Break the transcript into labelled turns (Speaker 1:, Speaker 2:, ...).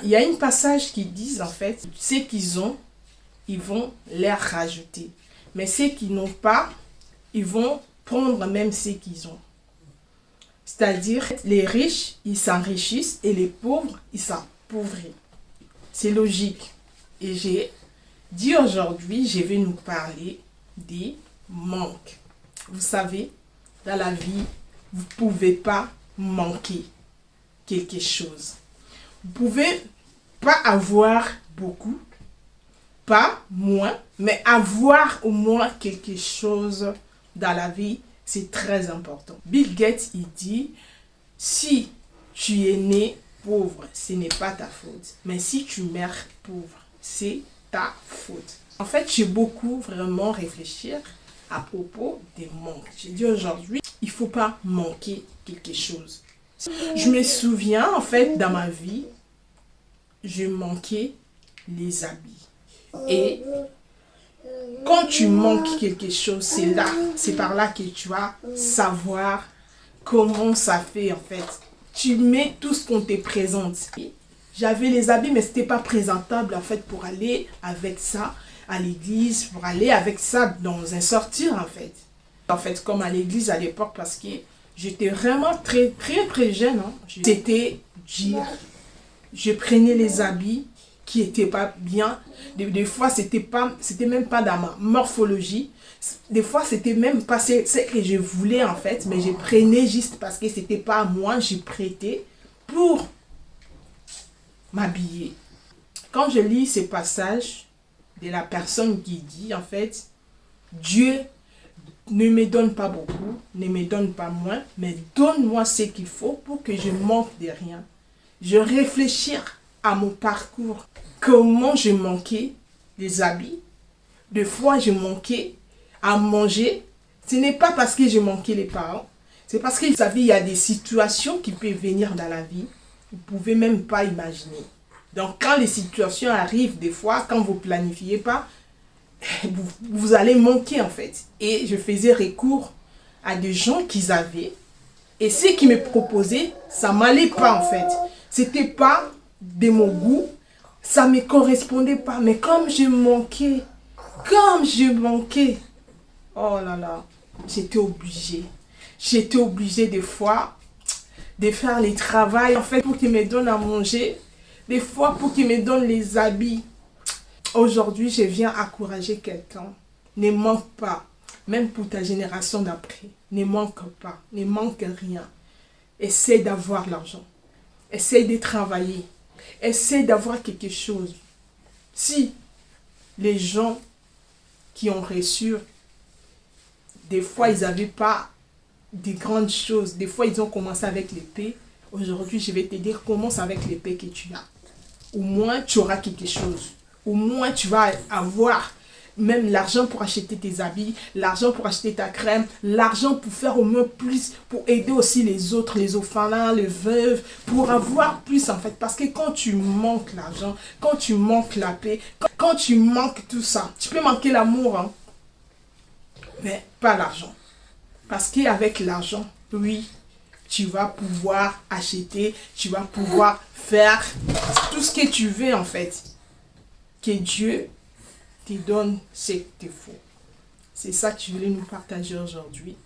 Speaker 1: il y a une passage qui dit, en fait, ce qu'ils ont, ils vont les rajouter. Mais ceux qui n'ont pas, ils vont prendre même ce qu'ils ont. C'est-à-dire, les riches, ils s'enrichissent et les pauvres, ils s'appauvrit. C'est logique. Et j'ai dit aujourd'hui, je vais nous parler des manques. Vous savez, dans la vie, vous ne pouvez pas manquer quelque chose. Vous ne pouvez pas avoir beaucoup, pas moins, mais avoir au moins quelque chose dans la vie, c'est très important. Bill Gates, il dit, si tu es né pauvre, ce n'est pas ta faute. Mais si tu meurs pauvre, c'est ta faute. En fait, j'ai beaucoup vraiment réfléchi à propos des manques. J'ai dit aujourd'hui, il ne faut pas manquer quelque chose. Je me souviens, en fait, dans ma vie, je manquais les habits. Et quand tu manques quelque chose, c'est par là que tu vas savoir comment ça fait, en fait. Tu mets tout ce qu'on te présente. J'avais les habits, mais ce n'était pas présentable, en fait, pour aller avec ça à l'église, pour aller avec ça dans un sortir, en fait. En fait, comme à l'église à l'époque, parce que j'étais vraiment très jeune. Hein. C'était dire, je prenais les habits qui n'étaient pas bien. Des fois, c'était même pas dans ma morphologie. Des fois, c'était même pas ce que je voulais, en fait, mais je prenais juste parce que c'était pas à moi, j'ai prêté pour m'habiller. Quand je lis ces passages de la personne qui dit, en fait, Dieu ne me donne pas beaucoup, ne me donne pas moins, mais donne-moi ce qu'il faut pour que je manque de rien. Je réfléchis à mon parcours, comment je manquais les habits. Des fois, je manquais à manger. Ce n'est pas parce que je manquais les parents, c'est parce que vous savez, il y a des situations qui peuvent venir dans la vie, vous ne pouvez même pas imaginer. Donc, quand les situations arrivent, des fois, quand vous ne planifiez pas, vous allez manquer, en fait. Et je faisais recours à des gens qu'ils avaient. Et ce qu'ils me proposaient, ça ne m'allait pas, en fait. Ce n'était pas de mon goût. Ça ne me correspondait pas. Mais comme je manquais, oh là là, j'étais obligée. J'étais obligée des fois de faire les travaux, en fait, pour qu'ils me donnent à manger. Des fois, pour qu'ils me donnent les habits. Aujourd'hui, je viens encourager quelqu'un. Ne manque pas. Même pour ta génération d'après. Ne manque pas. Ne manque rien. Essaie d'avoir l'argent. Essaie de travailler. Essaie d'avoir quelque chose. Si les gens qui ont reçu, des fois, ils n'avaient pas des grandes choses. Des fois, ils ont commencé avec l'épée. Aujourd'hui, je vais te dire, commence avec l'épée que tu as. Au moins, tu auras quelque chose. Au moins, tu vas avoir même l'argent pour acheter tes habits, l'argent pour acheter ta crème, l'argent pour faire au moins plus, pour aider aussi les autres, les orphelins, les veuves, pour avoir plus, en fait. Parce que quand tu manques l'argent, quand tu manques la paix, quand tu manques tout ça, tu peux manquer l'amour, hein, mais pas l'argent. Parce qu'avec l'argent, oui, tu vas pouvoir acheter, tu vas pouvoir faire tout ce que tu veux, en fait. Que Dieu te donne ce qu'il te faut. C'est ça que je voulais nous partager aujourd'hui.